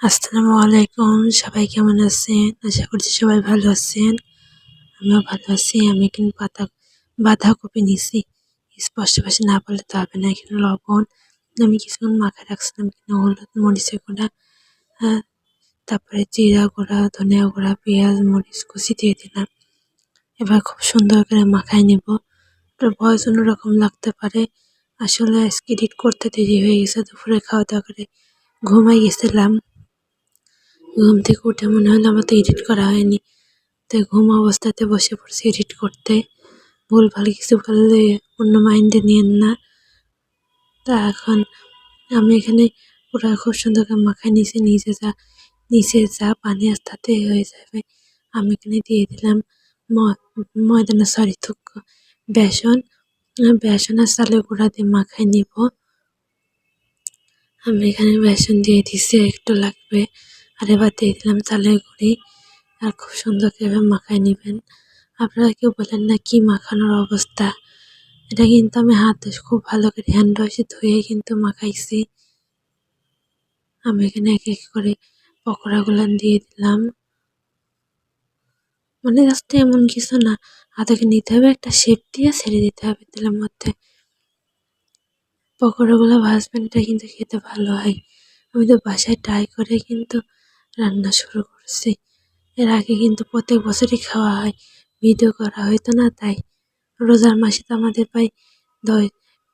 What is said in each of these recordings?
আসসালামু আলাইকুম। সবাই কেমন আছেন? আশা করছি সবাই ভালো আছেন। আমিও ভালো আছি। আমি এখানে বাঁধাকপি নিছি। স্পষ্ট ভাষায় না বললে তো হবে না। এখানে লবণ আমি কিছুক্ষণ মাখায় রাখছিলাম। এখানে হলুদ, মরিচের গুঁড়া, হ্যাঁ, তারপরে জিরা গুঁড়া, ধনিয়া গুঁড়া, পেঁয়াজ, মরিচ কুচি দিয়ে দিলাম। এবার খুব সুন্দর করে মাখায় নেব। এটার ভয়েস অন্যরকম লাগতে পারে। আসলে আজকে এডিট করতে দেরি হয়ে গেছে। দুপুরে খাওয়া দাওয়া করে ঘুমাই গেছিলাম। ঘুম থেকে উঠে মনে হলো আমার তো এডিট করা হয়নি, তাই ঘুম অবস্থাতে বসে পড়ছি এডিট করতে। ভুলভাল কিছু বললে অন্য মাইন্ডে নিয়েন না। তা এখন আমি এখানে পুরা খুব সুন্দর করে মাখায় নিচে যা পানি আসতে তাতে হয়ে যাবে। আমি এখানে দিয়ে দিলাম ময়দা না সরি বেসন। বেসন আর চালের গুঁড়া দিয়ে মাখায় নিব। আমি এখানে বেসন দিয়ে দিছি, একটু লাগবে। আর এবার দিয়ে দিলাম চালের গুঁড়ি। আর খুব সুন্দর করে মাখায় নেবেন। আপনারা কেউ বলেন না কি মাখানোর অবস্থা। এটা কিন্তু আমি হাতে খুব ভালো করে হ্যান্ড ওয়াশে ধুয়ে কিন্তু মাখাইছি। আমি এখানে এক এক করে পকোড়াগুলো দিয়ে দিলাম। মানে জাস্ট এমন কিছু না, হাতাকে নিতে হবে, একটা শেপ দিয়ে ছেড়ে দিতে হবে তেলের মধ্যে। পকোড়াগুলো ভাজবেন, এটা কিন্তু খেতে ভালো হয়। আমি তো বাসায় ট্রাই করে কিন্তু রান্না শুরু করছি। এর আগে কিন্তু প্রত্যেক বছরই খাওয়া হয়, ভিডিও করা হয়তো না তাই। রোজার মাসে তো আমাদের প্রায়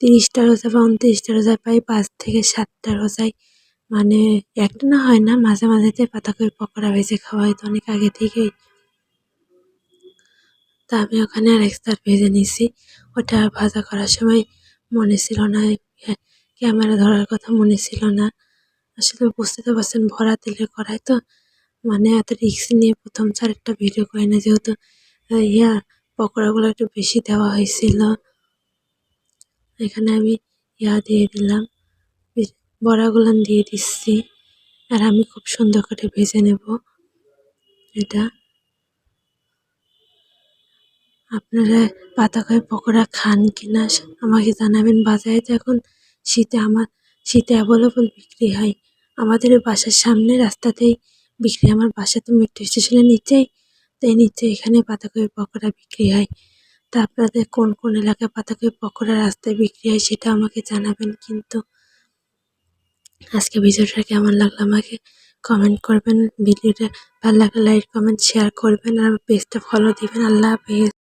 30টা রোজা বা 29টা রোজায় প্রায় 5 থেকে 7টা রোজায়, মানে একটা না হয় না, মাঝে মাঝেতে পাতাকপি পকোড়া ভেজে খাওয়া হয়তো অনেক আগে থেকেই। তা আমি ওখানে আরেকটা ভেজে নিছি। ওটা ভাজা করার সময় মনে ছিল না, ক্যামেরা ধরার কথা মনে ছিল না। আসলে বুঝতে তো পারছেন ভরা তেলের কড়াই তো, মানে এত রিস্ক নিয়ে প্রথম একটা ভিডিও করি না, যেহেতু ইয়া পকোড়াগুলো একটু বেশি দেওয়া হয়েছিল। এখানে আমি দিয়ে দিলাম, বড়াগুলো দিয়ে দিচ্ছি। আর আমি খুব সুন্দর করে ভেজে নেব এটা। আপনারা পাতাকপি পকোড়া খান কিনা আমাকে জানাবেন। বাজারে তো এখন শীতে অ্যাভেলেবল বিক্রি হয়। আমাদের বাসার সামনে রাস্তাতেই বিক্রি। আমার বাসা তো মেট্রো স্টেশনের নিচেই, তাই নিচে এখানে পাতাকপি পকোড়া বিক্রি হয়। তা আপনাদের কোন কোন এলাকায় পাতাকপি পকোড়া রাস্তায় বিক্রি হয় সেটা আমাকে জানাবেন। কিন্তু আজকে ভিডিওটা কেমন লাগলো আমাকে কমেন্ট করবেন। ভিডিওটা ভালো লাগলে লাইক কমেন্ট শেয়ার করবেন আর পেজটা ফলো দিবেন। আল্লাহ হাফেজ।